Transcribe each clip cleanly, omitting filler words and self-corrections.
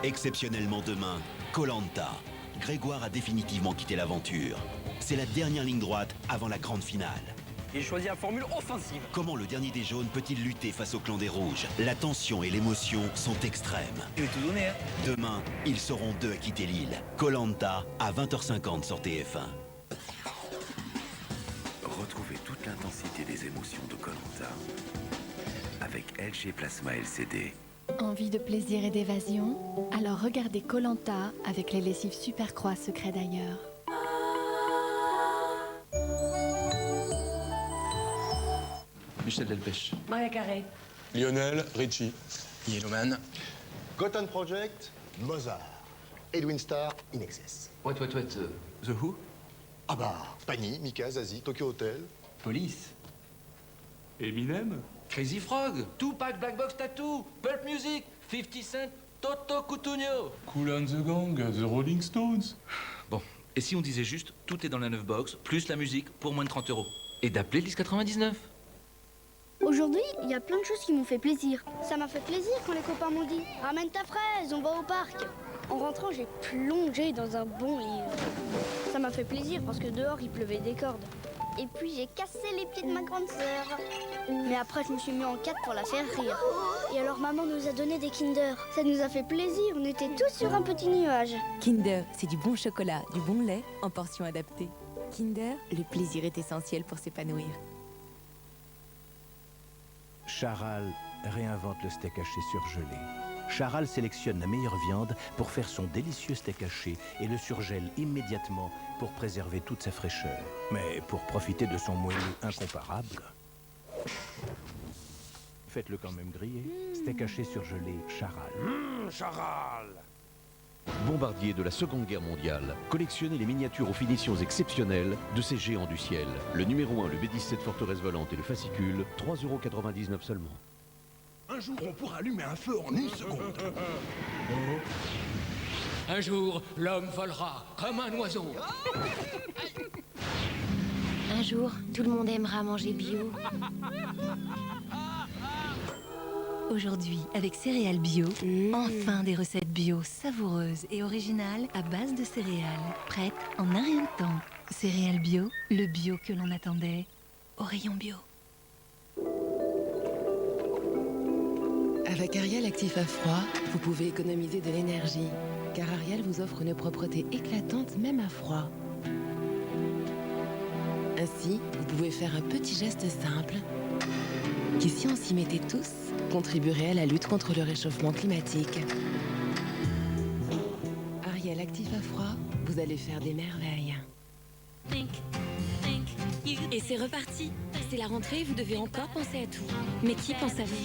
Exceptionnellement demain, koh Grégoire a définitivement quitté l'aventure. C'est la dernière ligne droite avant la grande finale. J'ai choisi la formule offensive. Comment le dernier des jaunes peut-il lutter face au clan des rouges? La tension et l'émotion sont extrêmes. Je vais tout donner, hein. Demain, ils seront deux à quitter l'île. koh à 20h50 sur TF1. Retrouvez toute l'intensité des émotions de koh avec LG Plasma LCD. Envie de plaisir et d'évasion? Alors regardez koh avec les lessives Super Croix Secret d'ailleurs. Michel Delpech. Maria Carré. Lionel Richie. Yellowman. Cotton Project, Mozart. Edwin Starr, In Excess. What, The Who? Ah bah, Pani, Mika, Zazie, Tokyo Hotel. Police. Eminem. Crazy Frog, Tupac, Black Box Tattoo, Pulp Music, 50 Cent, Toto Cutugno. Kool and the Gang, The Rolling Stones. Bon, et si on disait juste tout est dans la 9 box, plus la musique pour moins de 30 €. Et d'appeler Lys 99. Aujourd'hui, il y a plein de choses qui m'ont fait plaisir. Ça m'a fait plaisir quand les copains m'ont dit « Ramène ta fraise, on va au parc ». En rentrant, j'ai plongé dans un bon livre. Ça m'a fait plaisir parce que dehors, il pleuvait des cordes. Et puis, j'ai cassé les pieds de ma grande sœur. Mais après, je me suis mis en 4 pour la faire rire. Et alors, maman nous a donné des Kinder. Ça nous a fait plaisir, on était tous sur un petit nuage. Kinder, c'est du bon chocolat, du bon lait, en portions adaptées. Kinder, le plaisir est essentiel pour s'épanouir. Charal réinvente le steak haché surgelé. Charal sélectionne la meilleure viande pour faire son délicieux steak haché et le surgèle immédiatement pour préserver toute sa fraîcheur. Mais pour profiter de son moelleux incomparable, faites-le quand même griller. Steak haché surgelé, Charal. Charal. Bombardier de la Seconde Guerre mondiale, collectionnez les miniatures aux finitions exceptionnelles de ces géants du ciel. Le numéro 1, le B-17 Forteresse Volante et le fascicule, 3,99 € seulement. Un jour, on pourra allumer un feu en 1 seconde. Un jour, l'homme volera comme un oiseau. Un jour, tout le monde aimera manger bio. Aujourd'hui, avec céréales bio, enfin des recettes bio savoureuses et originales à base de céréales, prêtes en un rien de temps. Céréales bio, le bio que l'on attendait au rayon bio. Avec Ariel Actif à froid, vous pouvez économiser de l'énergie, car Ariel vous offre une propreté éclatante même à froid. Ainsi, vous pouvez faire un petit geste simple qui, si on s'y mettait tous, contribuerait à la lutte contre le réchauffement climatique. Ariel Actif à froid, vous allez faire des merveilles. Et c'est reparti. C'est la rentrée, vous devez encore penser à tout. Mais qui pense à vous?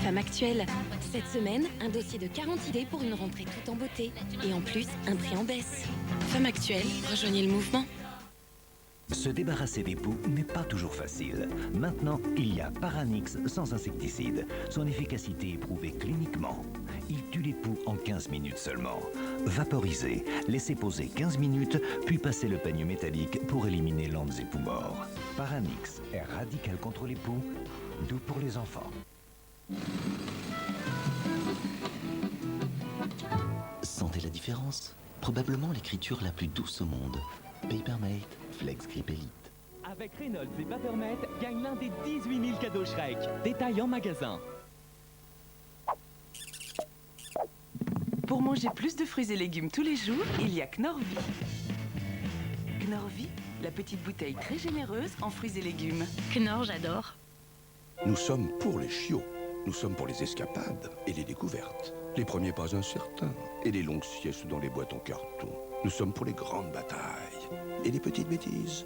Femme Actuelle. Cette semaine, un dossier de 40 idées pour une rentrée tout en beauté. Et en plus, un prix en baisse. Femme Actuelle, rejoignez le mouvement. Se débarrasser des poux n'est pas toujours facile. Maintenant, il y a Paranix sans insecticide. Son efficacité est prouvée cliniquement. Il tue les poux en 15 minutes seulement. Vaporisez, laissez poser 15 minutes, puis passez le peigne métallique pour éliminer landes et poux morts. Paranix est radical contre les poux, doux pour les enfants. Sentez la différence? Probablement l'écriture la plus douce au monde. Papermate Flex Grip Elite. Avec Reynolds et Papermate, gagne l'un des 18 000 cadeaux Shrek. Détail en magasin. Pour manger plus de fruits et légumes tous les jours, il y a Knorr-Vie. Knorr-Vie, la petite bouteille très généreuse en fruits et légumes. Knorr, j'adore. Nous sommes pour les chiots. Nous sommes pour les escapades et les découvertes. Les premiers pas incertains et les longues siestes dans les boîtes en carton. Nous sommes pour les grandes batailles et les petites bêtises.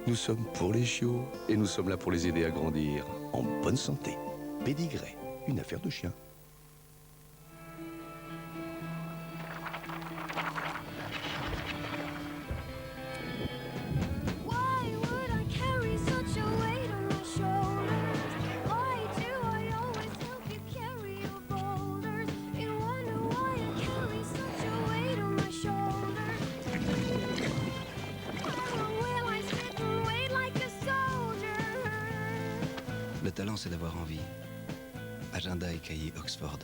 Nous sommes pour les chiots et nous sommes là pour les aider à grandir en bonne santé. Pédigré, une affaire de chien. Le talent, c'est d'avoir envie. Agenda et cahier Oxford.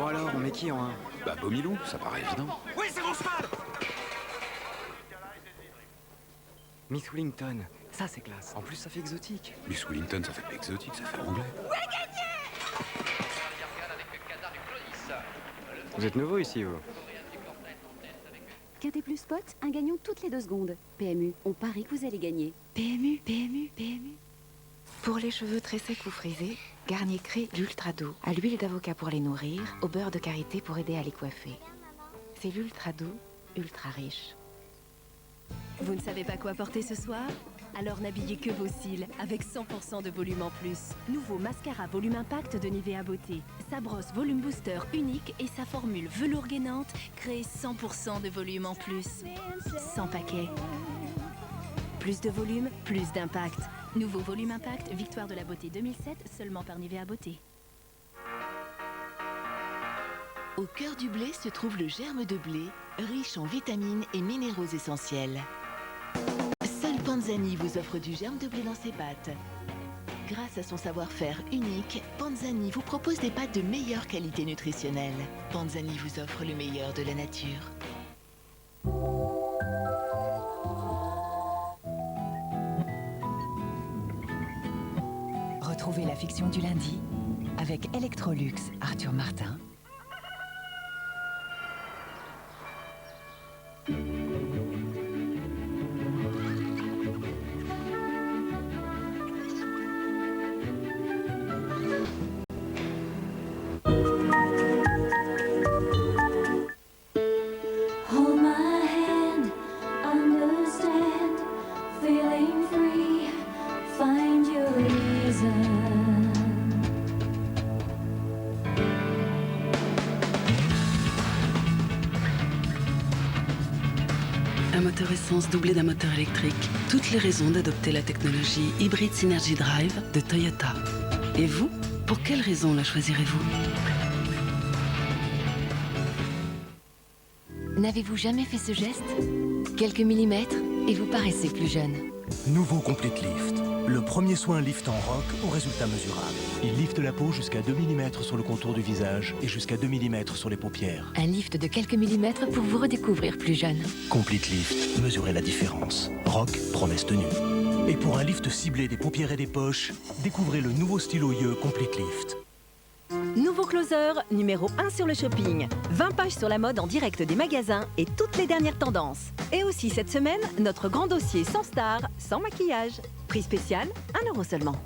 Bon alors, on met qui en 1? Bah, Beaumilou, ça paraît évident. Oui, c'est mon cheval! Miss Wellington, ça c'est classe. En plus, ça fait exotique. Miss Wellington, ça fait pas exotique, ça fait anglais. Vous êtes nouveau ici, vous? Quintet plus spot, un gagnant toutes les 2 secondes. PMU, on parie que vous allez gagner. PMU, PMU, PMU. Pour les cheveux très secs ou frisés, Garnier crée l'Ultra Doux, à l'huile d'avocat pour les nourrir, au beurre de karité pour aider à les coiffer. C'est l'Ultra Doux, ultra riche. Vous ne savez pas quoi porter ce soir? Alors n'habillez que vos cils avec 100% de volume en plus. Nouveau mascara volume impact de Nivea Beauté. Sa brosse volume booster unique et sa formule velours gainante crée 100% de volume en plus. 100 paquets. Plus de volume, plus d'impact. Nouveau volume impact, victoire de la beauté 2007, seulement par Nivea Beauté. Au cœur du blé se trouve le germe de blé, riche en vitamines et minéraux essentiels. Seul Panzani vous offre du germe de blé dans ses pâtes. Grâce à son savoir-faire unique, Panzani vous propose des pâtes de meilleure qualité nutritionnelle. Panzani vous offre le meilleur de la nature. Retrouvez la fiction du lundi avec Electrolux, Arthur Martin. Hold my hand, understand, feeling free, find your reason. Un moteur essence doublé d'un moteur électrique. Toutes les raisons d'adopter la technologie Hybrid Synergy Drive de Toyota. Et vous, pour quelle raison la choisirez-vous? N'avez-vous jamais fait ce geste? Quelques millimètres et vous paraissez plus jeune. Nouveau Complete Lift. Le premier soin lift en rock au résultat mesurable. Il lifte la peau jusqu'à 2 mm sur le contour du visage et jusqu'à 2 mm sur les paupières. Un lift de quelques millimètres pour vous redécouvrir plus jeune. Complete Lift. Mesurez la différence. Rock, promesse tenue. Et pour un lift ciblé des paupières et des poches, découvrez le nouveau stylo Yeux Complete Lift. Nouveau closer, numéro 1 sur le shopping. 20 pages sur la mode en direct des magasins et toutes les dernières tendances. Et aussi cette semaine, notre grand dossier sans star, sans maquillage. Prix spécial, 1 € seulement.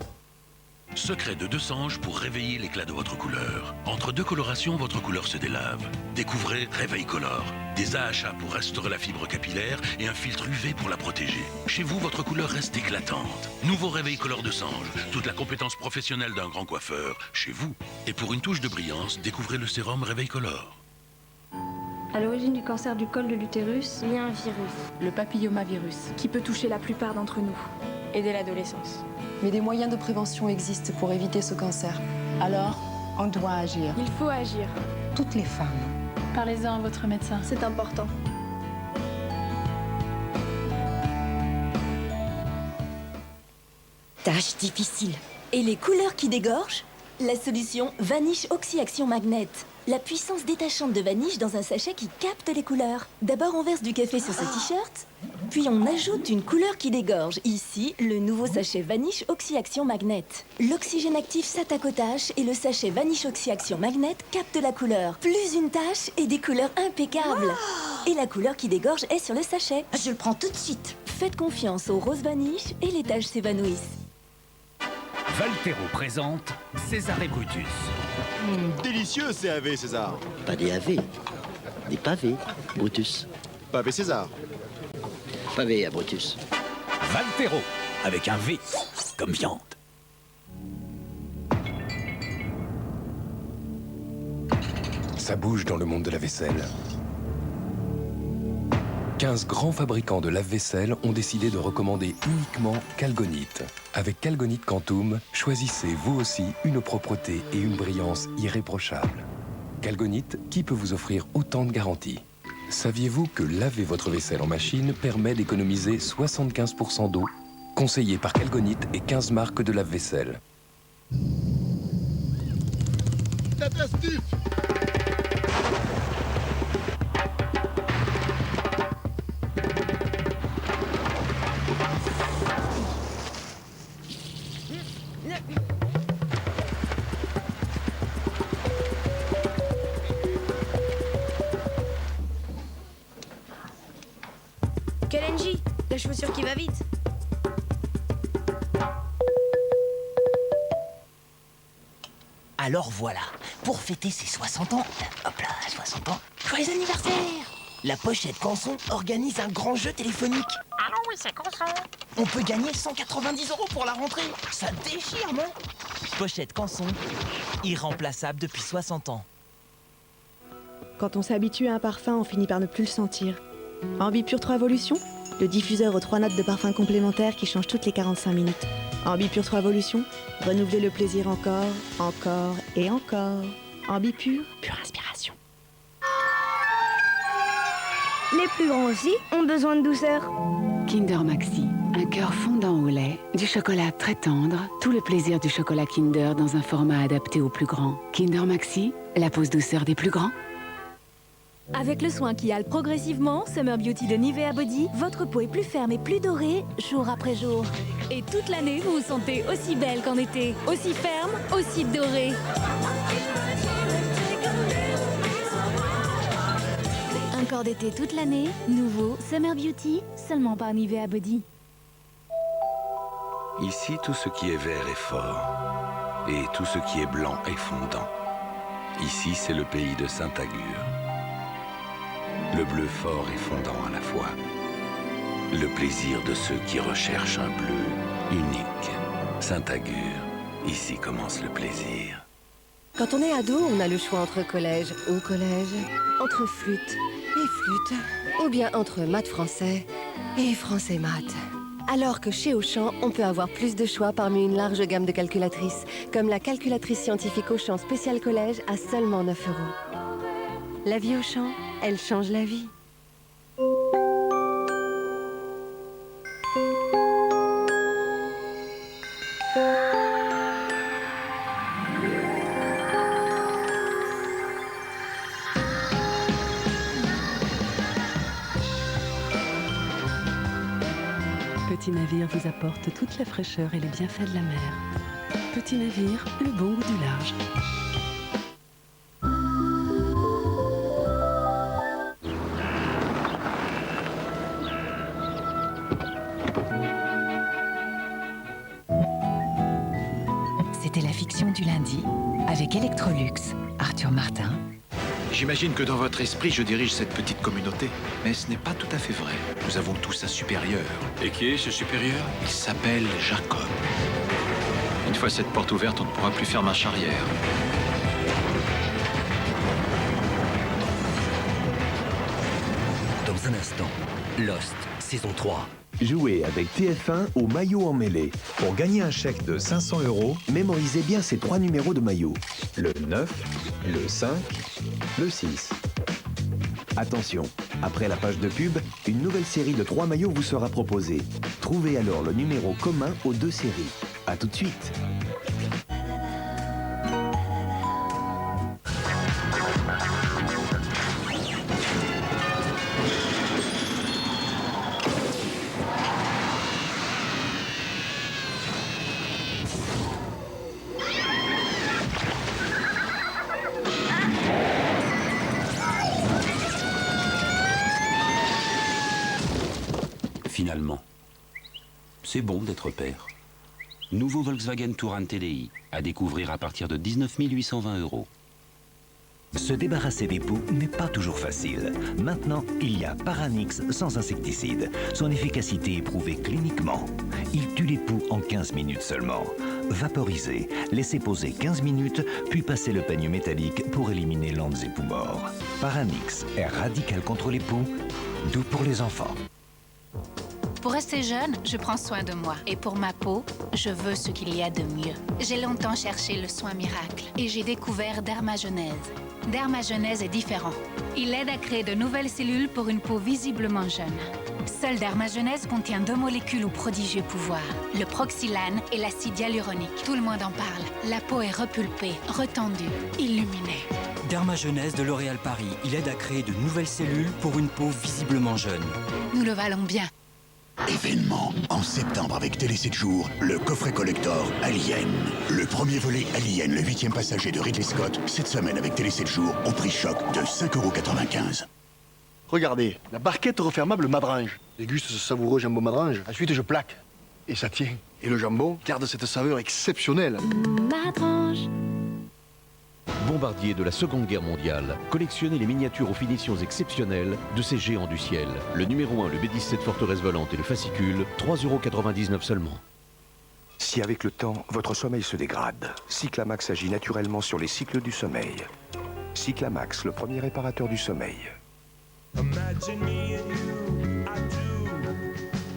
Secret de 2 anges pour réveiller l'éclat de votre couleur. Entre 2 colorations, votre couleur se délave. Découvrez Réveil Color. Des AHA pour restaurer la fibre capillaire et un filtre UV pour la protéger. Chez vous, votre couleur reste éclatante. Nouveau Réveil Color de Sange. Toute la compétence professionnelle d'un grand coiffeur, chez vous. Et pour une touche de brillance, découvrez le sérum Réveil Color. À l'origine du cancer du col de l'utérus, il y a un virus. Le papillomavirus, qui peut toucher la plupart d'entre nous, et dès l'adolescence. Mais des moyens de prévention existent pour éviter ce cancer. Alors, on doit agir. Il faut agir. Toutes les femmes. Parlez-en à votre médecin. C'est important. Tâche difficile. Et les couleurs qui dégorgent? La solution Vanish Oxy Action Magnet. La puissance détachante de Vanish dans un sachet qui capte les couleurs. D'abord, on verse du café sur ce t-shirt, puis on ajoute une couleur qui dégorge. Ici, le nouveau sachet Vanish Oxy Action Magnet. L'oxygène actif s'attaque aux taches et le sachet Vanish Oxy Action Magnet capte la couleur. Plus une tache et des couleurs impeccables. Et la couleur qui dégorge est sur le sachet. Je le prends tout de suite. Faites confiance au rose Vanish et les taches s'évanouissent. Valtero présente César et Brutus. Délicieux CAV, César. Pas des AV, des pavés, Brutus. Pavé César. Pavé à Brutus. Valtero, avec un V, comme viande. Ça bouge dans le monde de la vaisselle. 15 grands fabricants de lave-vaisselle ont décidé de recommander uniquement Calgonite. Avec Calgonite Quantum, choisissez vous aussi une propreté et une brillance irréprochables. Calgonite, qui peut vous offrir autant de garanties? Saviez-vous que laver votre vaisselle en machine permet d'économiser 75% d'eau? Conseillé par Calgonite et 15 marques de lave-vaisselle. Tata Steve. Kalenji, la chaussure qui va vite. Alors voilà, pour fêter ses 60 ans, hop là, 60 ans, joyeux anniversaire! La pochette Canson organise un grand jeu téléphonique. Allô, oui, c'est Canson. On peut gagner 190 € pour la rentrée. Ça déchire, non? Pochette Canson, irremplaçable depuis 60 ans. Quand on s'habitue à un parfum, on finit par ne plus le sentir. Ambipure 3 Volution, le diffuseur aux 3 notes de parfum complémentaires qui change toutes les 45 minutes. Ambipure 3 Volution, renouvelez le plaisir encore, encore et encore. Ambipure, pure inspiration. Les plus grands aussi ont besoin de douceur. Kinder Maxi, un cœur fondant au lait, du chocolat très tendre, tout le plaisir du chocolat Kinder dans un format adapté aux plus grands. Kinder Maxi, la pause douceur des plus grands. Avec le soin qui hale progressivement, Summer Beauty de Nivea Body, votre peau est plus ferme et plus dorée, jour après jour. Et toute l'année, vous vous sentez aussi belle qu'en été, aussi ferme, aussi dorée. Un corps d'été toute l'année, nouveau Summer Beauty, seulement par Nivea Body. Ici, tout ce qui est vert est fort, et tout ce qui est blanc est fondant. Ici, c'est le pays de Saint-Agur. Le bleu fort et fondant à la fois. Le plaisir de ceux qui recherchent un bleu unique. Saint-Agur, ici commence le plaisir. Quand on est ado, on a le choix entre collège ou collège, entre flûte et flûte, ou bien entre maths français et français maths. Alors que chez Auchan, on peut avoir plus de choix parmi une large gamme de calculatrices, comme la calculatrice scientifique Auchan spécial collège à seulement 9 €. La vie Auchan, elle change la vie. Petit Navire vous apporte toute la fraîcheur et les bienfaits de la mer. Petit Navire, le bon goût du large. C'était la fiction du lundi avec Electrolux, Arthur Martin. J'imagine que dans votre esprit, je dirige cette petite communauté. Mais ce n'est pas tout à fait vrai. Nous avons tous un supérieur. Et qui est ce supérieur? Il s'appelle Jacob. Une fois cette porte ouverte, on ne pourra plus faire marche arrière. Dans un instant, Lost, saison 3. Jouez avec TF1 au maillot en mêlée. Pour gagner un chèque de 500 €, mémorisez bien ces 3 numéros de maillot. Le 9, le 5, le 6. Attention, après la page de pub, une nouvelle série de 3 maillots vous sera proposée. Trouvez alors le numéro commun aux 2 séries. A tout de suite. Finalement, c'est bon d'être père. Nouveau Volkswagen Touran TDI, à découvrir à partir de 19 820 €. Se débarrasser des poux n'est pas toujours facile. Maintenant, il y a Paranix sans insecticide. Son efficacité est prouvée cliniquement. Il tue les poux en 15 minutes seulement. Vaporisez, laissez poser 15 minutes, puis passez le peigne métallique pour éliminer landes et poux morts. Paranix est radical contre les poux, doux pour les enfants. Pour rester jeune, je prends soin de moi. Et pour ma peau, je veux ce qu'il y a de mieux. J'ai longtemps cherché le soin miracle et j'ai découvert Dermagenèse. Dermagenèse est différent. Il aide à créer de nouvelles cellules pour une peau visiblement jeune. Seul Dermagenèse contient 2 molécules au prodigieux pouvoir, le proxylane et l'acide hyaluronique. Tout le monde en parle. La peau est repulpée, retendue, illuminée. Dermagenèse de L'Oréal Paris. Il aide à créer de nouvelles cellules pour une peau visiblement jeune. Nous le valons bien. Événement en septembre avec Télé 7 jours, le coffret collector Alien. Le premier volet Alien, le 8e passager de Ridley Scott, cette semaine avec Télé 7 jours, au prix choc de 5,95 €. Regardez, la barquette refermable Madrange. Déguste ce savoureux jambon Madrange. Ensuite, je plaque. Et ça tient. Et le jambon garde cette saveur exceptionnelle. Madrange. Bombardier de la Seconde Guerre mondiale, collectionnez les miniatures aux finitions exceptionnelles de ces géants du ciel. Le numéro 1, le B-17 Forteresse Volante et le fascicule, 3,99 € seulement. Si avec le temps, votre sommeil se dégrade, Cyclamax agit naturellement sur les cycles du sommeil. Cyclamax, le premier réparateur du sommeil. Imagine me and you, I do.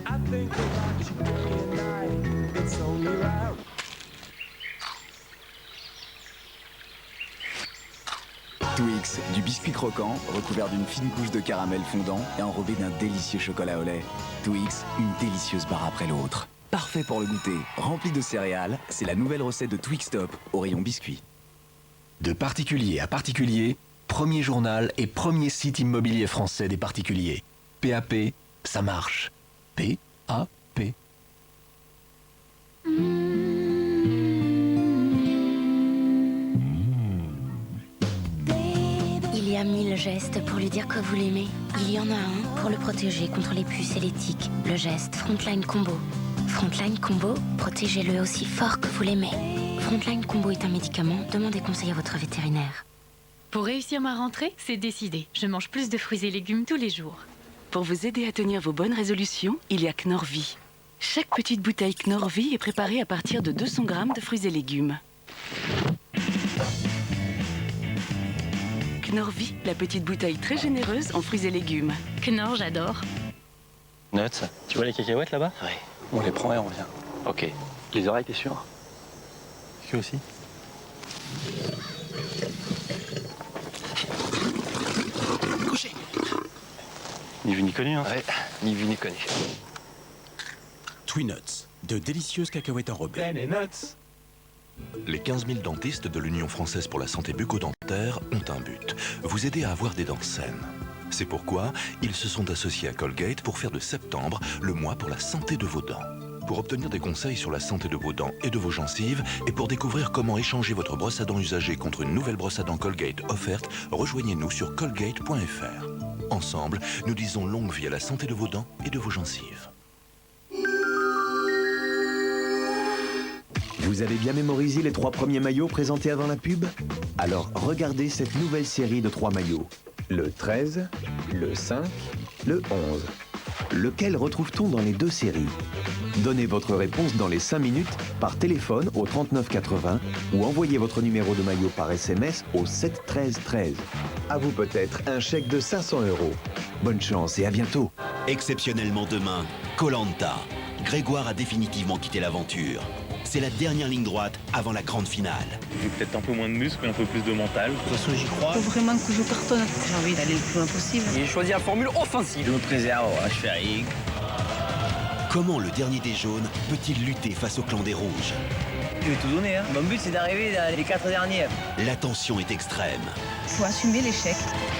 I think about you day and night. It's only right. Twix, du biscuit croquant, recouvert d'une fine couche de caramel fondant et enrobé d'un délicieux chocolat au lait. Twix, une délicieuse barre après l'autre. Parfait pour le goûter, rempli de céréales, c'est la nouvelle recette de Twix Top au rayon biscuit. De particulier à particulier, premier journal et premier site immobilier français des particuliers. PAP, ça marche. PAP. Il y a 1000 gestes pour lui dire que vous l'aimez. Il y en a un pour le protéger contre les puces et les tiques. Le geste Frontline Combo. Frontline Combo, protégez-le aussi fort que vous l'aimez. Frontline Combo est un médicament, demandez conseil à votre vétérinaire. Pour réussir ma rentrée, c'est décidé. Je mange plus de fruits et légumes tous les jours. Pour vous aider à tenir vos bonnes résolutions, il y a Knorr-Vie. Chaque petite bouteille Knorr-Vie est préparée à partir de 200 grammes de fruits et légumes. Knorr-Vie, la petite bouteille très généreuse en fruits et légumes. Knorr, j'adore. Nuts, tu vois les cacahuètes là-bas? Oui. On les prend et on vient. Ok. Les oreilles, t'es sûr? Tu aussi? Couché. Ni vu ni connu, hein? Ouais, ni vu ni connu. Twinuts, de délicieuses cacahuètes enrobées. Ben et nuts. Les 15 000 dentistes de l'Union française pour la santé bucco-dentaire ont un but, vous aider à avoir des dents saines. C'est pourquoi ils se sont associés à Colgate pour faire de septembre le mois pour la santé de vos dents. Pour obtenir des conseils sur la santé de vos dents et de vos gencives, et pour découvrir comment échanger votre brosse à dents usagée contre une nouvelle brosse à dents Colgate offerte, rejoignez-nous sur colgate.fr. Ensemble, nous disons longue vie à la santé de vos dents et de vos gencives. Vous avez bien mémorisé les 3 premiers maillots présentés avant la pub? Alors regardez cette nouvelle série de 3 maillots. Le 13, le 5, le 11. Lequel retrouve-t-on dans les 2 séries? Donnez votre réponse dans les 5 minutes par téléphone au 3980 ou envoyez votre numéro de maillot par SMS au 7 13 13. À vous peut-être un chèque de 500 €. Bonne chance et à bientôt. Exceptionnellement demain, Koh-Lanta. Grégoire a définitivement quitté l'aventure. C'est la dernière ligne droite avant la grande finale. J'ai peut-être un peu moins de muscles, mais un peu plus de mental. De toute façon, j'y crois. Faut vraiment que je cartonne. J'ai envie d'aller le plus loin possible. J'ai choisi la formule offensive. Je me préserve, je fais rien. Comment le dernier des jaunes peut-il lutter face au clan des rouges? Je vais tout donner, hein. Mon but, c'est d'arriver dans les 4 derniers. La tension est extrême. Faut assumer l'échec.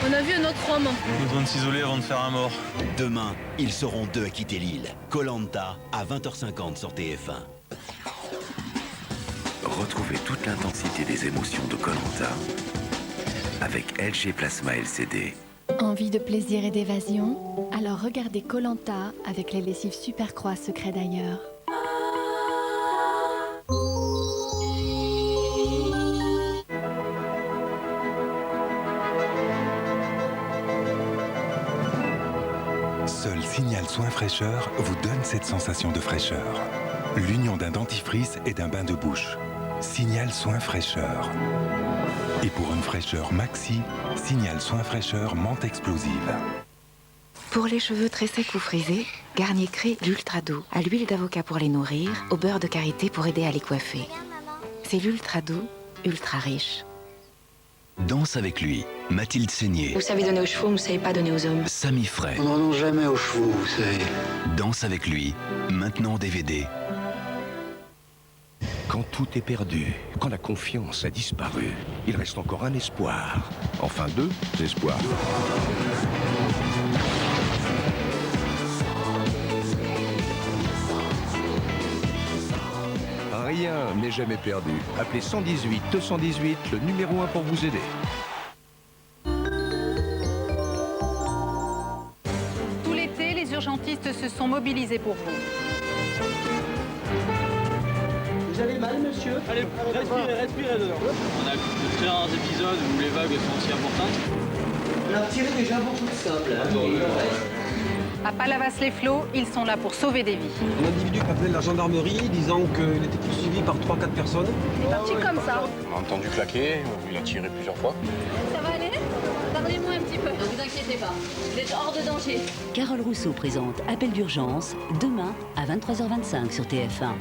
On a vu un autre homme. Besoin de s'isoler avant de faire un mort. Demain, ils seront 2 à quitter l'île. Koh-Lanta à 20h50 sur TF1. Retrouvez toute l'intensité des émotions de Koh-Lanta avec LG Plasma LCD. Envie de plaisir et d'évasion? Alors regardez Koh-Lanta avec les lessives Super Croix Secret d'ailleurs. Seul Signal Soin Fraîcheur vous donne cette sensation de fraîcheur. L'union d'un dentifrice et d'un bain de bouche. Signal Soin Fraîcheur. Et pour une fraîcheur maxi, Signal Soin Fraîcheur menthe explosive. Pour les cheveux très secs ou frisés, Garnier crée l'Ultra Doux, à l'huile d'avocat pour les nourrir, au beurre de karité pour aider à les coiffer. C'est l'Ultra Doux, ultra riche. Danse avec lui, Mathilde Seigné. Vous savez donner aux chevaux, vous ne savez pas donner aux hommes. Samy Frey. On n'en donne jamais aux chevaux, vous savez. Danse avec lui, maintenant en DVD. Quand tout est perdu, quand la confiance a disparu, il reste encore un espoir. Enfin 2 espoirs. Rien n'est jamais perdu. Appelez 118 218, le numéro 1 pour vous aider. urgentistes se sont mobilisés pour vous. Vous avez mal, monsieur? Allez, respirez dedans. On a de très rares épisodes où les vagues sont aussi importantes. La tirée déjà beaucoup plus simple. À Palavas-les-Flots, ils sont là pour sauver des vies. Un individu qui appelait la gendarmerie disant qu'il était poursuivi par 3-4 personnes. Il est parti comme ça. On a entendu claquer, il a tiré plusieurs fois. Ça va aller? Attendez-moi un petit peu. Ne vous inquiétez pas, vous êtes hors de danger. Carole Rousseau présente Appel d'urgence, demain à 23h25 sur TF1.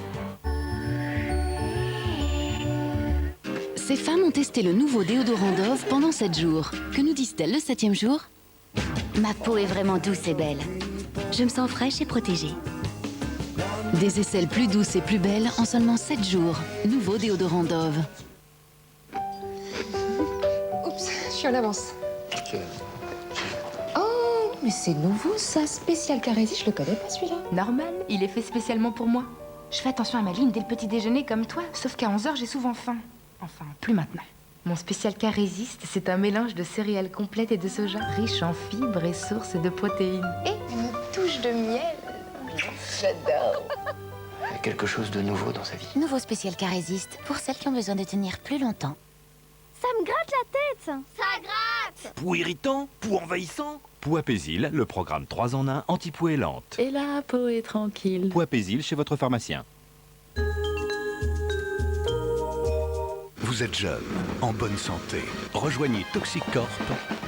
Ces femmes ont testé le nouveau déodorant Dove pendant 7 jours. Que nous disent-elles le 7e jour? Ma peau est vraiment douce et belle. Je me sens fraîche et protégée. Des aisselles plus douces et plus belles en seulement 7 jours. Nouveau déodorant Dove. Oups, je suis en avance. Oh, mais c'est nouveau ça, spécial Carésie, je le connais pas celui-là. Normal, il est fait spécialement pour moi. Je fais attention à ma ligne dès le petit déjeuner comme toi, sauf qu'à 11h j'ai souvent faim. Enfin, plus maintenant. Mon spécial K résiste, c'est un mélange de céréales complètes et de soja, riche en fibres et source de protéines. Et une touche de miel. J'adore. Il y a quelque chose de nouveau dans sa vie. Nouveau spécial K résiste, pour celles qui ont besoin de tenir plus longtemps. Ça me gratte la tête. Ça gratte. Poux irritant, poux envahissant. Pouapésil, le programme 3 en 1 anti-poux et lente. Et la peau est tranquille. Pouapésil chez votre pharmacien. Vous êtes jeune, en bonne santé. Rejoignez Toxic Corp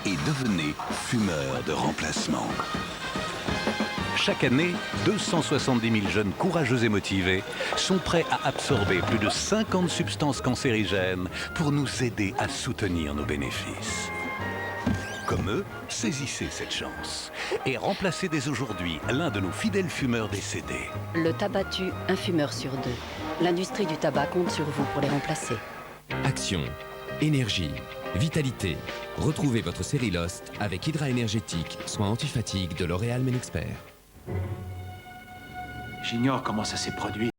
et devenez fumeur de remplacement. Chaque année, 270 000 jeunes courageux et motivés sont prêts à absorber plus de 50 substances cancérigènes pour nous aider à soutenir nos bénéfices. Comme eux, saisissez cette chance et remplacez dès aujourd'hui l'un de nos fidèles fumeurs décédés. Le tabac tue un fumeur sur 2. L'industrie du tabac compte sur vous pour les remplacer. Action, énergie, vitalité. Retrouvez votre série Lost avec Hydra Énergétique, soin anti-fatigue de L'Oréal Men Expert. J'ignore comment ça s'est produit.